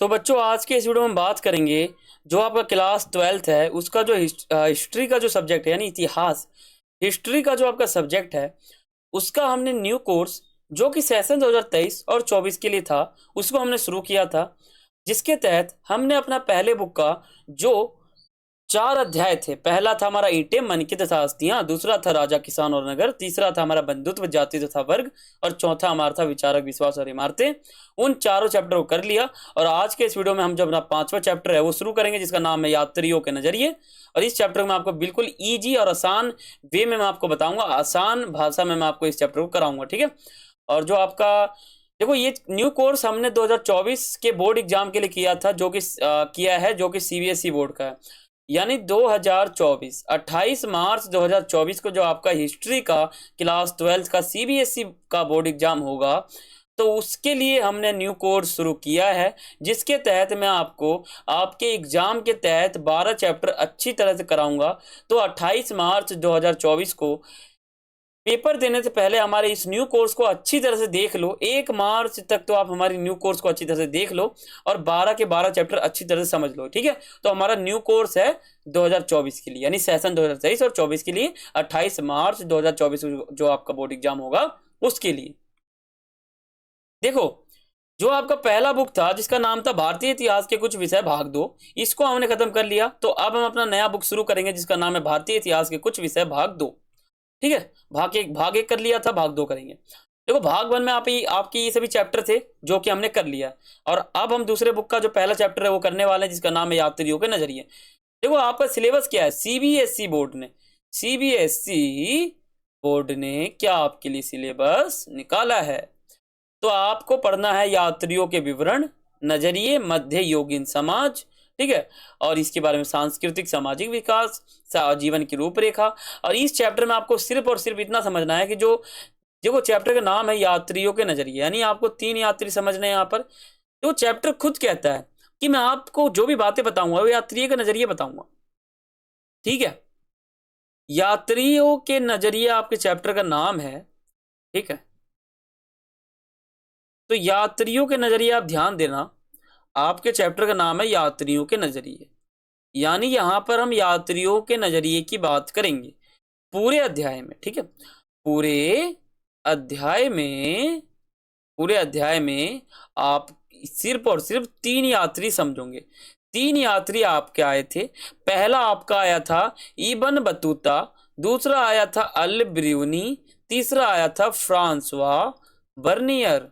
तो बच्चों आज के इस वीडियो में हम बात करेंगे जो आपका क्लास 12th है उसका जो हिस्ट्री का जो सब्जेक्ट है यानी इतिहास हिस्ट्री का जो आपका सब्जेक्ट है उसका हमने न्यू कोर्स जो कि सेशन 2023 और 24 के लिए था उसको हमने शुरू किया था, जिसके तहत हमने अपना पहले बुक का जो 4 अध्याय थे। पहला था हमारा ईंटें मन की तथा हस्तियां, दूसरा था राजा किसान और नगर, तीसरा था हमारा बंधुत्व जाति तथा वर्ग और चौथा हमारा था विचारक विश्वास और इमारतें। उन चारों चैप्टर को कर लिया और आज के इस वीडियो में हम जो अपना 5वां चैप्टर है वो शुरू करेंगे जिसका नाम है यात्रियों के नजरिए। और इस चैप्टर में आपको बिल्कुल ईजी और आसान वे में मैं आपको बताऊंगा, आसान भाषा में मैं आपको इस चैप्टर को कराऊंगा, ठीक है। और जो आपका देखो ये न्यू कोर्स हमने 2024 के बोर्ड एग्जाम के लिए किया था, जो कि किया है जो कि सीबीएसई बोर्ड का है। यानी 2024 28 मार्च 2024 को जो आपका हिस्ट्री का क्लास 12th का सीबीएसई का बोर्ड एग्जाम होगा तो उसके लिए हमने न्यू कोर्स शुरू किया है, जिसके तहत मैं आपको आपके एग्जाम के तहत 12 चैप्टर अच्छी तरह से कराऊंगा। तो 28 मार्च 2024 को पेपर देने से पहले हमारे इस न्यू कोर्स को अच्छी तरह से देख लो। 1 मार्च तक तो आप हमारी न्यू कोर्स को अच्छी तरह से देख लो और 12 के 12 चैप्टर अच्छी तरह से समझ लो, ठीक है। तो हमारा न्यू कोर्स है 2024 के लिए, यानी सेशन 2023 और 24 के लिए 28 मार्च 2024 जो आपका बोर्ड एग्जाम होगा उसके लिए। देखो जो आपका पहला बुक था जिसका नाम था भारतीय इतिहास के कुछ विषय भाग 2, इसको हमने खत्म कर लिया। तो अब हम अपना नया बुक शुरू करेंगे जिसका नाम है भारतीय इतिहास के कुछ विषय भाग 2, ठीक है। भाग एक कर लिया था, भाग 2 करेंगे। देखो भाग 1 में आपके ये सभी चैप्टर थे जो कि हमने कर लिया और अब हम दूसरे बुक का जो पहला चैप्टर है वो करने वाले हैं जिसका नाम है यात्रियों के नजरिए। देखो आपका सिलेबस क्या है, सीबीएसई बोर्ड ने क्या आपके लिए सिलेबस निकाला है। तो आपको पढ़ना है यात्रियों के विवरण, नजरिए, मध्य युगीन समाज, ठीक है, और इसके बारे में सांस्कृतिक सामाजिक विकास, जीवन की रूपरेखा। और इस चैप्टर में आपको सिर्फ और सिर्फ इतना समझना है कि जो देखो चैप्टर का नाम है यात्रियों के नजरिए, यानी आपको 3 यात्री समझने हैं यहाँ पर। तो चैप्टर खुद कहता है कि मैं आपको जो भी बातें बताऊंगा वो यात्रियों के नजरिए बताऊंगा, ठीक है। यात्रियों के नजरिए आपके चैप्टर का नाम है, ठीक है। तो यात्रियों के नजरिए आप ध्यान देना, आपके चैप्टर का नाम है यात्रियों के नजरिए, यानी यहां पर हम यात्रियों के नजरिए की बात करेंगे पूरे अध्याय में, ठीक है। पूरे अध्याय में पूरे अध्याय में आप सिर्फ और सिर्फ 3 यात्री समझोगे। 3 यात्री आपके आए थे। पहला आपका आया था इबन बतूता, दूसरा आया था अल ब्रूनी, तीसरा आया था फ्रांसवा बर्नियर।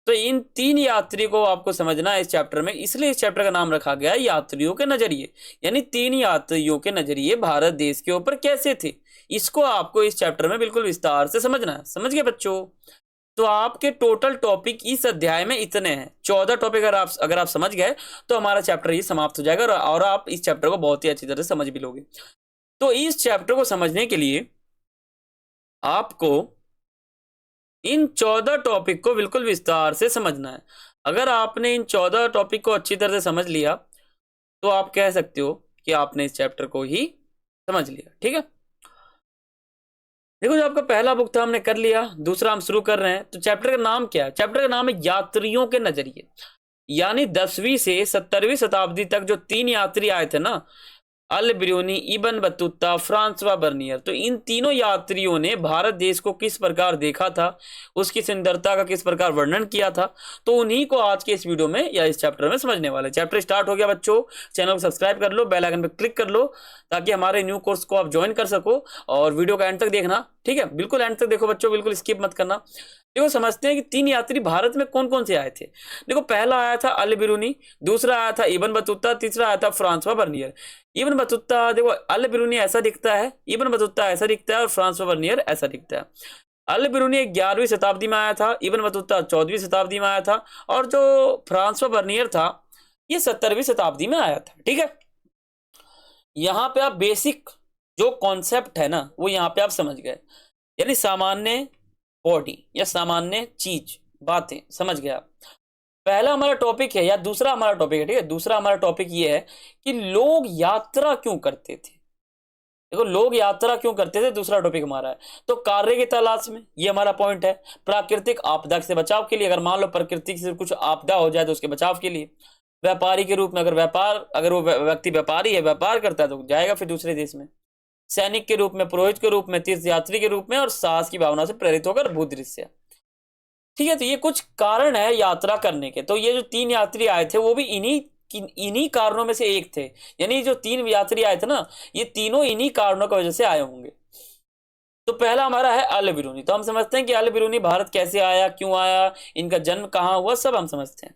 तो इन 3 यात्री को आपको समझना है इस चैप्टर में, इसलिए इस चैप्टर का नाम रखा गया है यात्रियों के नजरिए। यानी 3 यात्रियों के नजरिए भारत देश के ऊपर कैसे थे, इसको आपको इस चैप्टर में बिल्कुल विस्तार से समझना है। समझ गए बच्चों। तो आपके टोटल टॉपिक इस अध्याय में इतने हैं, 14 टॉपिक अगर आप समझ गए तो हमारा चैप्टर ये समाप्त हो जाएगा और आप इस चैप्टर को बहुत ही अच्छी तरह से समझ भी लोगे। तो इस चैप्टर को समझने के लिए आपको इन 14 टॉपिक को बिल्कुल विस्तार से समझना है। अगर आपने इन 14 टॉपिक को अच्छी तरह से समझ लिया तो आप कह सकते हो कि आपने इस चैप्टर को ही समझ लिया, ठीक है। देखो जो आपका पहला बुक था हमने कर लिया, दूसरा हम शुरू कर रहे हैं। तो चैप्टर का नाम क्या है, चैप्टर का नाम है यात्रियों के नजरिए। यानी 10वीं से 17वीं शताब्दी तक जो 3 यात्री आए थे ना, Al Biruni, Ibn Battuta, Francois Bernier, तो इन तीनों यात्रियों ने भारत देश को किस प्रकार देखा था, उसकी सुंदरता का किस प्रकार वर्णन किया था, तो उन्हीं को आज के इस वीडियो में या इस चैप्टर में समझने वाले। चैप्टर स्टार्ट हो गया बच्चों, चैनल को सब्सक्राइब कर लो, बेल आइकन पे क्लिक कर लो ताकि हमारे न्यू कोर्स को आप ज्वाइन कर सको। और वीडियो का एंड तक देखना, ठीक है, बिल्कुल एंड तक देखो बच्चों, बिल्कुल स्किप मत करना। देखो समझते हैं कि 3 यात्री भारत में कौन कौन से आए थे। देखो पहला आया था अल ब्रूनी, दूसरा आया था इबन बतूता, तीसरा आया था फ्रांसवा बर्नियर। इबन बतूता देखो अल ब्रूनी ऐसा दिखता है, इबन बतूता ऐसा दिखता है और फ्रांसवा बर्नियर ऐसा दिखता है। अल ब्रूनी 11वीं शताब्दी में आया था, इबन बतूता 14वीं शताब्दी में आया था और जो फ्रांसवा बर्नियर था ये 17वीं शताब्दी में आया था, ठीक है। यहाँ पे आप बेसिक जो कॉन्सेप्ट है ना वो यहाँ पे आप समझ गए, यानी सामान्य बॉडी या सामान्य चीज बातें समझ गए आप। पहला हमारा टॉपिक है या दूसरा हमारा टॉपिक है, ठीक है, दूसरा हमारा टॉपिक ये है कि लोग यात्रा क्यों करते थे। देखो लोग यात्रा क्यों करते थे, दूसरा टॉपिक हमारा है। तो कार्य की तलाश में, ये हमारा पॉइंट है। प्राकृतिक आपदा से बचाव के लिए, अगर मान लो प्रकृति से कुछ आपदा हो जाए तो उसके बचाव के लिए। व्यापारी के रूप में, अगर वो व्यक्ति व्यापारी है, व्यापार करता है, तो जाएगा फिर दूसरे देश में। सैनिक के रूप में, पुरोहित के रूप में, तीर्थ यात्री के रूप में, और साहस की भावना से प्रेरित होकर भूदृश्य। ठीक है, तो ये कुछ कारण है यात्रा करने के। तो ये जो 3 यात्री आए थे वो भी इन्हीं कारणों में से एक थे। यानी जो 3 यात्री आए थे ना, ये तीनों इन्हीं कारणों की वजह से आए होंगे। तो पहला हमारा है अल बिरूनी। तो हम समझते हैं कि अल बिरूनी भारत कैसे आया, क्यों आया, इनका जन्म कहाँ हुआ, सब हम समझते हैं।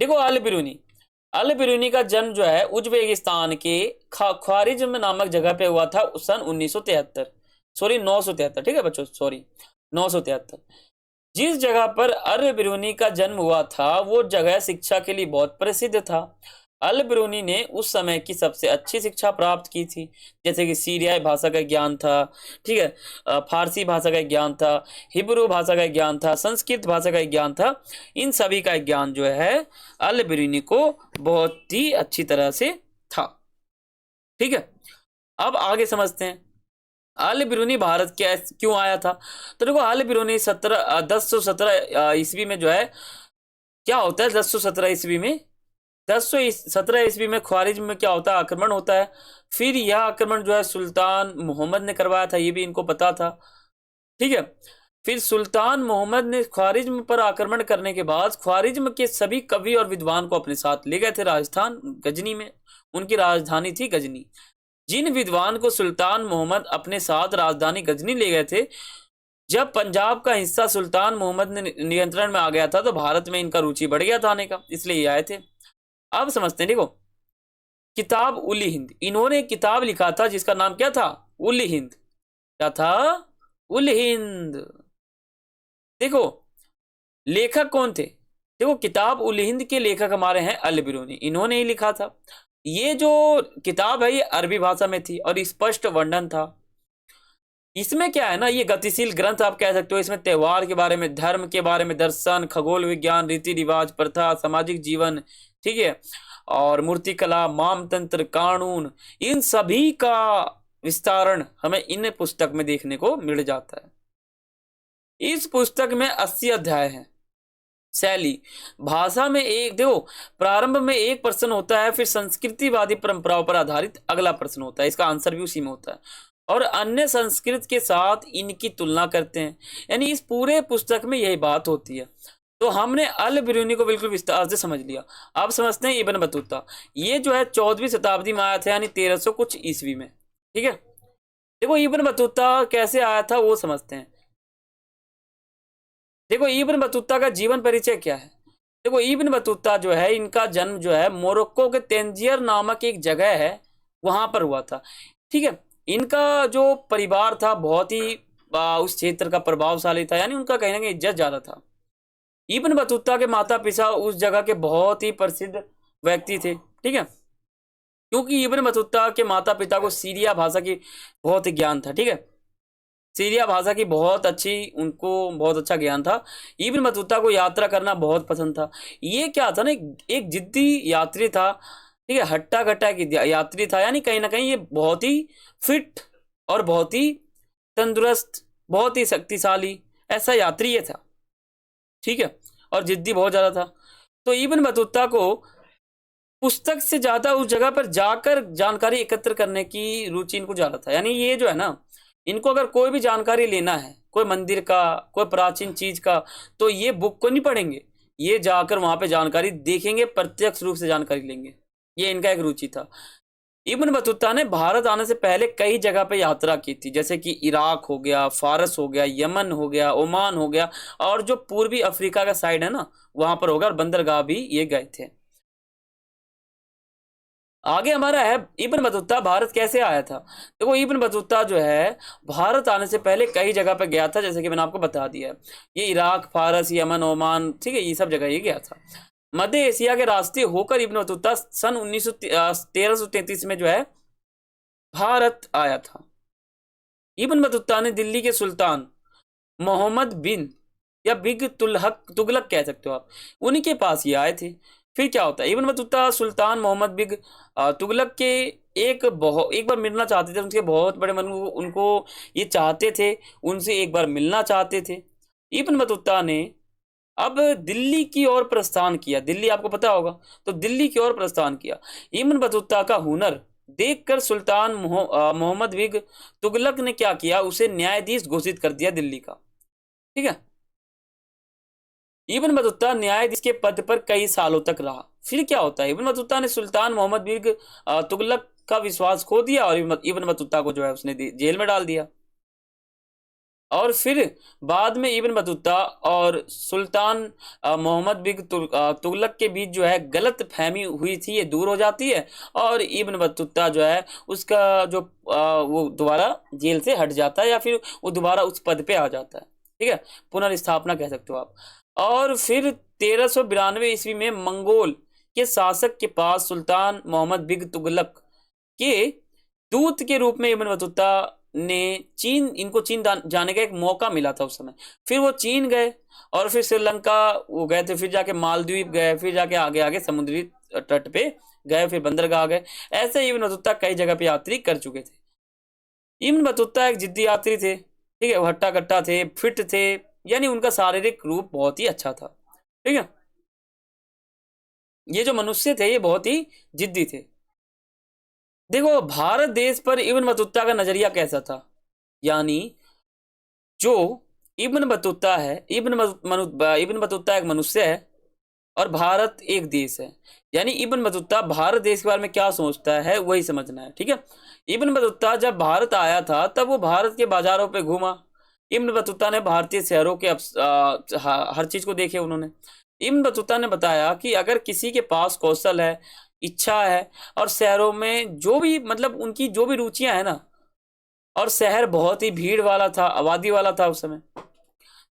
देखो, अल बिरूनी का जन्म जो है उज्बेकिस्तान के ख्वारिज्म नामक जगह पे हुआ था सन 1973, सॉरी 973। ठीक है बच्चों, सॉरी 973। जिस जगह पर अल बिरूनी का जन्म हुआ था वो जगह शिक्षा के लिए बहुत प्रसिद्ध था। अल बिरूनी ने उस समय की सबसे अच्छी शिक्षा प्राप्त की थी, जैसे कि सीरियाई भाषा का ज्ञान था, ठीक है, फारसी भाषा का ज्ञान था, हिब्रू भाषा का ज्ञान था, संस्कृत भाषा का ज्ञान था। इन सभी का ज्ञान जो है अल बिरूनी को बहुत ही अच्छी तरह से था। ठीक है, अब आगे समझते हैं अल बिरूनी भारत क्यों आया था। तो देखो, अल बिरूनी 1017 ईस्वी में जो है, क्या होता है 1017 ईस्वी में, 1017 ईस्वी में ख्वारिज्म में क्या होता है, आक्रमण होता है। फिर यह आक्रमण जो है सुल्तान मोहम्मद ने करवाया था, ये भी इनको पता था। ठीक है, फिर सुल्तान मोहम्मद ने ख्वारिज्म पर आक्रमण करने के बाद ख्वारिज्म के सभी कवि और विद्वान को अपने साथ ले गए थे राजस्थान गजनी में। उनकी राजधानी थी गजनी। जिन विद्वान को सुल्तान मोहम्मद अपने साथ राजधानी गजनी ले गए थे, जब पंजाब का हिस्सा सुल्तान मोहम्मद ने नियंत्रण में आ गया था तो भारत में इनका रुचि बढ़ गया था आने का, इसलिए ये आए थे। अब समझते हैं, देखो, किताब उल हिंद, इन्होंने एक किताब लिखा था जिसका नाम क्या था, उल हिंद। क्या था, उल हिंद। देखो, लेखक कौन थे, देखो किताब उल हिंद के लेखक हमारे हैं अल बिरूनी, इन्होंने ही लिखा था। ये जो किताब है ये अरबी भाषा में थी और स्पष्ट वर्णन था। इसमें क्या है ना, ये गतिशील ग्रंथ आप कह सकते हो। इसमें त्योहार के बारे में, धर्म के बारे में, दर्शन, खगोल विज्ञान, रीति रिवाज, प्रथा, सामाजिक जीवन, ठीक है, और मूर्तिकला, माम तंत्र, कानून, इन सभी का विस्तारण हमें इन पुस्तक में देखने को मिल जाता है। इस पुस्तक में 80 अध्याय हैं। शैली, भाषा में एक, देखो, प्रारंभ में एक प्रश्न होता है, फिर संस्कृतिवादी परंपराओं पर आधारित अगला प्रश्न होता है, इसका आंसर भी उसी में होता है, और अन्य संस्कृत के साथ इनकी तुलना करते हैं। यानी इस पूरे पुस्तक में यही बात होती है। तो हमने अल बिरूनी को बिल्कुल विस्तार से समझ लिया। अब समझते हैं इब्न बतूता। ये जो है 14वीं शताब्दी में आया था, यानी 1300 कुछ ईस्वी में। ठीक है, देखो इब्न बतूता कैसे आया था वो समझते हैं। देखो, इब्न बतूता का जीवन परिचय क्या है। देखो, इब्न बतूता जो है, इनका जन्म जो है मोरक्को के तेंजियर नामक एक जगह है, वहां पर हुआ था। ठीक है, इनका जो परिवार था बहुत ही उस क्षेत्र का प्रभावशाली था, यानी उनका कहीं ना कहीं इज्जत ज्यादा था। इब्न बतूता के माता पिता उस जगह के बहुत ही प्रसिद्ध व्यक्ति थे। ठीक है, क्योंकि इब्न बतूता के माता पिता को सीरिया भाषा की बहुत ही ज्ञान था। ठीक है, सीरिया भाषा की उनको बहुत अच्छा ज्ञान था। इब्न बतूता को यात्रा करना बहुत पसंद था। ये क्या था ना, एक जिद्दी यात्री था। ठीक है, हट्टा कट्टा की यात्री था, यानी कहीं ना कहीं ये बहुत ही फिट और बहुत ही तंदुरुस्त, बहुत ही शक्तिशाली ऐसा यात्री ये था। ठीक है, और जिद्दी बहुत ज्यादा था। तो इब्न बतूता को पुस्तक से ज्यादा उस जगह पर जाकर जानकारी एकत्र करने की रुचि इनको ज्यादा था। यानी ये जो है ना, इनको अगर कोई भी जानकारी लेना है, कोई मंदिर का, कोई प्राचीन चीज का, तो ये बुक को नहीं पढ़ेंगे, ये जाकर वहां पे जानकारी देखेंगे, प्रत्यक्ष रूप से जानकारी लेंगे। ये इनका एक रुचि था। इब्न बतूता ने भारत आने से पहले कई जगह पे यात्रा की थी, जैसे कि इराक हो गया, फारस हो गया, यमन हो गया, ओमान हो गया, और जो पूर्वी अफ्रीका का साइड है ना वहां पर होगा, और बंदरगाह भी ये गए थे। आगे हमारा है इब्न बतूता भारत कैसे आया था। देखो, इब्न बतूता जो है भारत आने से पहले कई जगह पे गया था, जैसे कि मैंने आपको बता दिया है। ये इराक, फारस, यमन, ओमान, ठीक है, ये सब जगह ये गया था। मध्य एशिया के रास्ते होकर इब्न बतूता सन 1333 में जो है भारत आया था। इब्न बतूता ने दिल्ली के सुल्तान मोहम्मद बिन, या बिग तुगलक कह सकते हो आप, उन्हीं के पास ये आए थे। फिर क्या होता है, इब्न बतूता सुल्तान मोहम्मद बिग तुगलक के एक बार मिलना चाहते थे। उनके बहुत बड़े मन उनको ये चाहते थे, उनसे एक बार मिलना चाहते थे। इब्न बतूता ने अब दिल्ली की ओर प्रस्थान किया। दिल्ली आपको पता होगा, तो दिल्ली की ओर प्रस्थान किया। इब्न बतूता का हुनर देखकर सुल्तान मोहम्मद बिग तुगलक ने क्या किया, उसे न्यायाधीश घोषित कर दिया दिल्ली का। ठीक है, इब्न बतूता न्यायाधीश के पद पर कई सालों तक रहा। फिर क्या होता है, इब्न बतूता ने सुल्तान मोहम्मद बिग तुगलक का विश्वास खो दिया और इब्न बतूता को जो है उसने जेल में डाल दिया। और फिर बाद में इब्न बतूता और सुल्तान मोहम्मद बिग तुगलक के बीच जो है गलत फहमी हुई थी, ये दूर हो जाती है और इब्न बतूता जो है उसका जो वो दोबारा जेल से हट जाता है या फिर वो दोबारा उस पद पे आ जाता है। ठीक है, पुनर्स्थापना कह सकते हो आप। और फिर 1392 ईस्वी में मंगोल के शासक के पास सुल्तान मोहम्मद बिग तुगलक के दूत के रूप में इब्न बतूता ने इनको चीन जाने का एक मौका मिला था उस समय। फिर वो चीन गए और फिर श्रीलंका वो गए थे, फिर जाके मालदीव गए, फिर जाके आगे आगे समुद्री तट पे गए, फिर बंदरगाह गए। ऐसे इब्न बतूता कई जगह पे यात्री कर चुके थे। इब्न बतूता एक जिद्दी यात्री थे। ठीक है, वो हट्टा कट्टा थे, फिट थे, यानी उनका शारीरिक रूप बहुत ही अच्छा था। ठीक है, ये जो मनुष्य थे ये बहुत ही जिद्दी थे। देखो भारत देश पर इब्न बतूता का नजरिया कैसा था, यानी जो इब्न बतूता है, इब्न बतूता एक मनुष्य है और भारत एक देश है। यानी इब्न बतूता भारत देश के बारे में क्या सोचता है वही समझना है। ठीक है, इब्न बतूता जब भारत आया था तब वो भारत के बाजारों पे घूमा। इब्न बतूता ने भारतीय शहरों के हर चीज को देखे उन्होंने। इब्न बतूता ने बताया कि अगर किसी के पास कौशल है, इच्छा है और शहरों में जो भी मतलब उनकी जो भी रुचियां है ना, और शहर बहुत ही भीड़ वाला था, आबादी वाला था उस समय,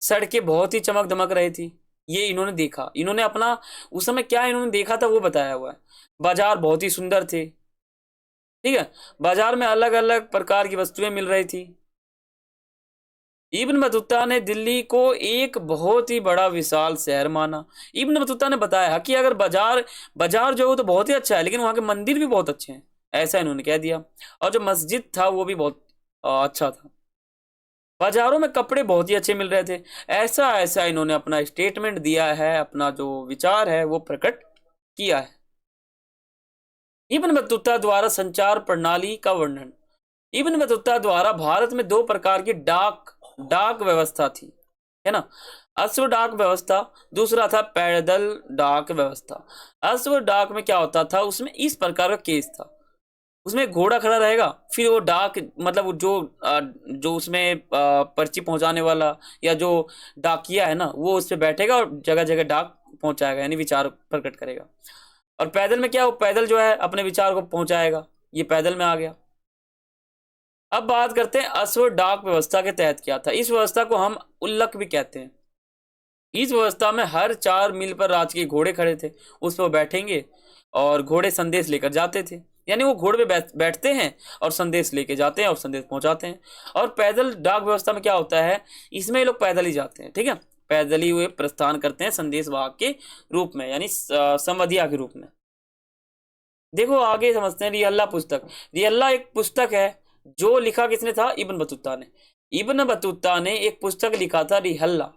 सड़कें बहुत ही चमक दमक रही थी, ये इन्होंने देखा। इन्होंने अपना उस समय क्या इन्होंने देखा था वो बताया हुआ है। बाजार बहुत ही सुंदर थे। ठीक है, बाजार में अलग अलग प्रकार की वस्तुएं मिल रही थी। इब्न बतूता ने दिल्ली को एक बहुत ही बड़ा विशाल शहर माना। इब्न बतूता ने बताया कि अगर बाजार बाजार जो है वो तो बहुत ही अच्छा है, लेकिन वहां के मंदिर भी बहुत अच्छे हैं, ऐसा इन्होंने कह दिया। और जो मस्जिद था वो भी बहुत अच्छा था। बाजारों में कपड़े बहुत ही अच्छे मिल रहे थे। ऐसा ऐसा इन्होंने अपना स्टेटमेंट दिया है, अपना जो विचार है वो प्रकट किया है। इब्न बतूता द्वारा संचार प्रणाली का वर्णन। इब्न बतूता द्वारा भारत में दो प्रकार की डाक डाक व्यवस्था थी, है ना। अश्व डाक व्यवस्था, दूसरा था पैदल डाक व्यवस्था। अश्व डाक में क्या होता था, उसमें इस प्रकार का केस था, उसमें एक घोड़ा खड़ा रहेगा, फिर वो डाक मतलब वो जो उसमें पर्ची पहुंचाने वाला या जो डाकिया है ना, वो उस पर बैठेगा और जगह जगह डाक पहुंचाएगा, यानी विचार प्रकट करेगा। और पैदल में क्या, वो पैदल जो है अपने विचार को पहुंचाएगा, ये पैदल में आ गया। अब बात करते हैं अश्व डाक व्यवस्था के तहत क्या था। इस व्यवस्था को हम उल्लक भी कहते हैं। इस व्यवस्था में हर 4 मील पर राजकीय घोड़े खड़े थे, उस पर वो बैठेंगे और घोड़े संदेश लेकर जाते थे। यानी वो घोड़े पे बैठते हैं और संदेश लेके जाते हैं और संदेश पहुंचाते हैं। और पैदल डाक व्यवस्था में क्या होता है, इसमें ये लोग पैदल ही जाते हैं। ठीक है, पैदल ही हुए प्रस्थान करते हैं संदेश वाहक के रूप में, यानी संवदिया के रूप में। देखो आगे समझते हैं रियल्ला पुस्तक। रियल्ला एक पुस्तक है जो लिखा किसने था, इब्न बतूता ने। इब्न बतूता ने एक पुस्तक लिखा था रिहल्ला,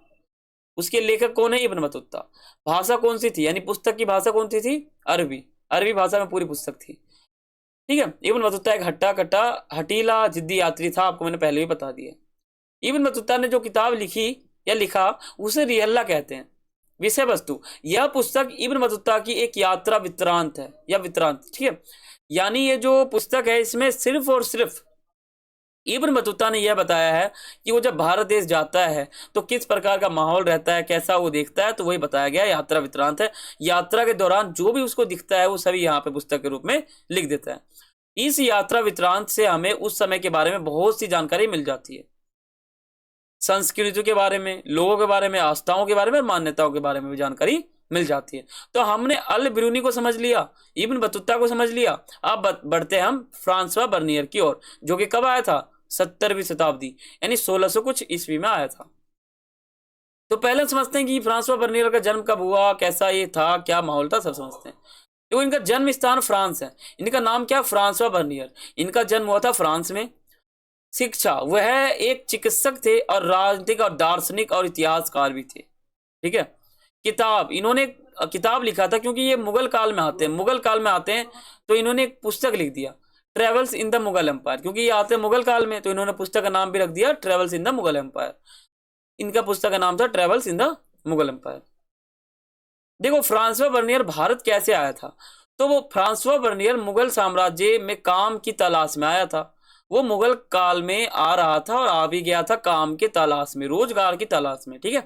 उसके लेखक कौन है, इब्न बतूता। भाषा कौन सी थी, यानी पुस्तक की भाषा कौन सी थी, अरबी। अरबी भाषा में पूरी पुस्तक थी। ठीक है, इब्न बतूता एक हट्टा कट्टा हटीला जिद्दी यात्री था, आपको मैंने पहले भी बता दिया। इब्न बतूता ने जो किताब लिखी या लिखा उसे रिहल्ला कहते हैं। विषय वस्तु, यह पुस्तक इब्न बतूता की एक यात्रा वृत्तांत है या वृत्तांत। ठीक है, यानी ये जो पुस्तक है इसमें सिर्फ और सिर्फ इब्न बतूता ने यह बताया है कि वो जब भारत देश जाता है तो किस प्रकार का माहौल रहता है, कैसा वो देखता है, तो वही बताया गया, यात्रा वृत्तांत है। यात्रा के दौरान जो भी उसको दिखता है वो सभी यहाँ पे पुस्तक के रूप में लिख देता है। इस यात्रा वृत्तांत से हमें उस समय के बारे में बहुत सी जानकारी मिल जाती है, संस्कृति के बारे में, लोगों के बारे में, आस्थाओं के बारे में, मान्यताओं के बारे में भी जानकारी मिल जाती है। तो हमने अल बिरूनी को समझ लिया, इब्न बतूता को समझ लिया। अब बढ़ते हैं हम फ्रांसवा बर्नियर की ओर, जो कि कब आया था, 17वीं शताब्दी, यानी 1600 कुछ ईस्वी में आया था। तो पहले समझते हैं कि फ्रांसवा बर्नियर का जन्म कब हुआ, कैसा ये था, क्या माहौल था, सब समझते हैं। तो इनका जन्म स्थान फ्रांस है। इनका नाम क्या, फ्रांसवा बर्नियर। इनका जन्म हुआ था फ्रांस में। शिक्षा, वह एक चिकित्सक थे और राजनीतिक और दार्शनिक और इतिहासकार भी थे। ठीक है, किताब, इन्होंने किताब लिखा था, क्योंकि ये मुगल काल में आते हैं, मुगल काल में आते हैं, तो इन्होंने एक पुस्तक लिख दिया, travels in the Mughal empire, क्योंकि ये आते हैं मुगल काल में, तो इन्होंने पुस्तक का नाम भी रख दिया travels in the Mughal empire. इनका पुस्तक का नाम था travels in the Mughal empire. देखो फ्रांसवा बर्नियर भारत कैसे आया था, तो वो फ्रांसवा बर्नियर मुगल साम्राज्य में काम की तलाश में आया था। वो मुगल काल में आ रहा था और आ भी गया था काम के तलाश में, रोजगार की तलाश में, ठीक है।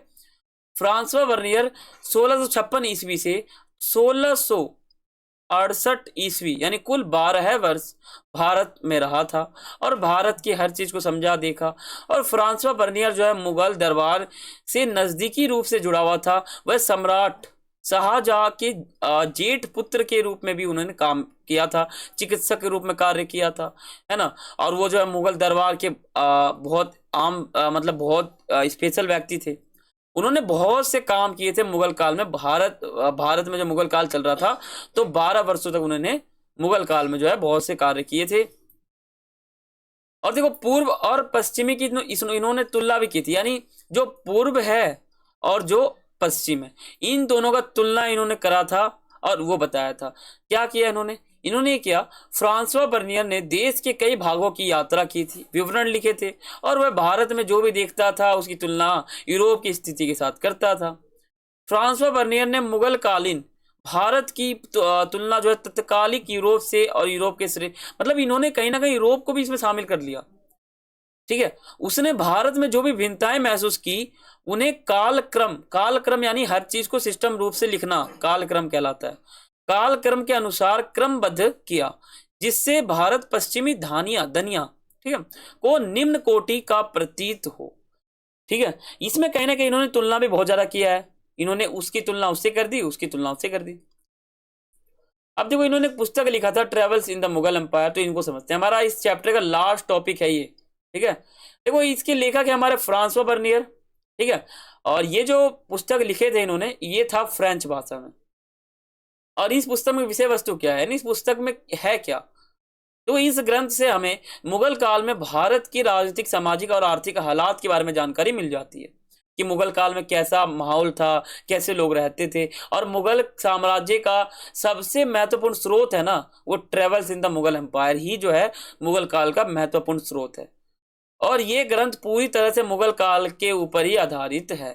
फ्रांसवा बर्नियर 1656 ईस्वी से 1668 ईस्वी यानी कुल 12 वर्ष भारत में रहा था और भारत की हर चीज को समझा देखा। और फ्रांसवा बर्नियर जो है मुगल दरबार से नजदीकी रूप से जुड़ा हुआ था। वह सम्राट शाहजहां के जेठ पुत्र के रूप में भी उन्होंने काम किया था, चिकित्सक के रूप में कार्य किया था, है ना। और वो जो है मुगल दरबार के बहुत आम मतलब बहुत स्पेशल व्यक्ति थे। उन्होंने बहुत से काम किए थे मुगल काल में। भारत में जो मुगल काल चल रहा था, तो 12 वर्षों तक उन्होंने मुगल काल में जो है बहुत से कार्य किए थे। और देखो पूर्व और पश्चिमी की इन्होंने तुलना भी की थी, यानी जो पूर्व है और जो पश्चिम है, इन दोनों का तुलना इन्होंने करा था और वो बताया था। क्या किया इन्होंने ये किया, फ्रांसवा बर्नियर ने देश के कई भागों की यात्रा की थी, विवरण लिखे थे, और वह भारत में जो भी देखता था उसकी तुलना यूरोप की स्थिति के साथ करता था। फ्रांसवा बर्नियर ने मुगल कालीन भारत की तुलना जो है तत्कालिक यूरोप से और यूरोप के श्रेय, मतलब इन्होंने कहीं ना कहीं यूरोप को भी इसमें शामिल कर लिया, ठीक है। उसने भारत में जो भी भिन्नताएं महसूस की उन्हें कालक्रम यानी हर चीज को सिस्टम रूप से लिखना कालक्रम कहलाता है, कालक्रम के अनुसार क्रमबद्ध किया, जिससे भारत पश्चिमी दनिया, ठीक है, को निम्न कोटि का प्रतीत हो, ठीक है। इसमें कहीं ना कहीं इन्होंने तुलना भी बहुत ज्यादा किया है। इन्होंने उसकी तुलना उससे कर दी, उसकी तुलना उससे कर दी। अब देखो इन्होंने एक पुस्तक लिखा था travels in the Mughal empire, तो इनको समझते हैं। हमारा इस चैप्टर का लास्ट टॉपिक है ये, ठीक है। देखो इसके लेखक है हमारे फ्रांसवा बर्नियर, ठीक है। और ये जो पुस्तक लिखे थे इन्होंने, ये था फ्रेंच भाषा में। और इस पुस्तक में विषय वस्तु क्या है, यानी इस पुस्तक में है क्या, तो इस ग्रंथ से हमें मुगल काल में भारत की राजनीतिक, सामाजिक और आर्थिक हालात के बारे में जानकारी मिल जाती है कि मुगल काल में कैसा माहौल था, कैसे लोग रहते थे। और मुगल साम्राज्य का सबसे महत्वपूर्ण स्रोत है ना, वो travels in the Mughal empire ही जो है मुगल काल का महत्वपूर्ण स्रोत है। और ये ग्रंथ पूरी तरह से मुगल काल के ऊपर ही आधारित है,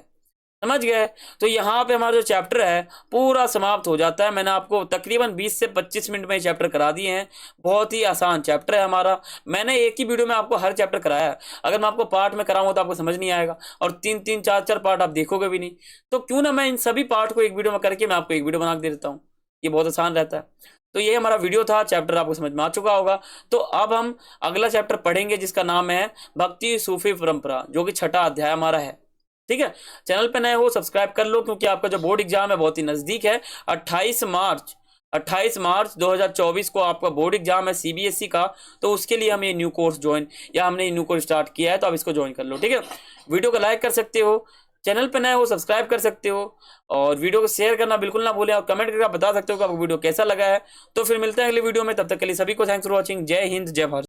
समझ गए। तो यहाँ पे हमारा जो चैप्टर है पूरा समाप्त हो जाता है। मैंने आपको तकरीबन 20 से 25 मिनट में ये चैप्टर करा दिए हैं। बहुत ही आसान चैप्टर है हमारा। मैंने एक ही वीडियो में आपको हर चैप्टर कराया है। अगर मैं आपको पार्ट में कराऊंगा तो आपको समझ नहीं आएगा, और 3-3, 4-4 पार्ट आप देखोगे भी नहीं। तो क्यों ना मैं इन सभी पार्ट को एक वीडियो में करके मैं आपको एक वीडियो बना के दे देता हूँ, ये बहुत आसान रहता है। तो ये हमारा वीडियो था, चैप्टर आपको समझ में आ चुका होगा। तो अब हम अगला चैप्टर पढ़ेंगे जिसका नाम है भक्ति सूफी परंपरा, जो कि 6ठा अध्याय हमारा है, ठीक है। चैनल पे नए हो सब्सक्राइब कर लो, क्योंकि आपका जो बोर्ड एग्जाम है बहुत ही नजदीक है। 28 मार्च 2024 को आपका बोर्ड एग्जाम है सीबीएसई का। तो उसके लिए हम ये न्यू कोर्स हमने न्यू कोर्स स्टार्ट किया है, तो आप इसको ज्वाइन कर लो, ठीक है। वीडियो को लाइक कर सकते हो, चैनल पे नए हो सब्सक्राइब कर सकते हो, और वीडियो को शेयर करना बिल्कुल ना भूलें, और कमेंट करके आप बता सकते हो कि आपको वीडियो कैसा लगा है। तो फिर मिलते हैं अगले वीडियो में, तब तक के लिए सभी को थैंक्स फॉर वॉचिंग। जय हिंद, जय भारत।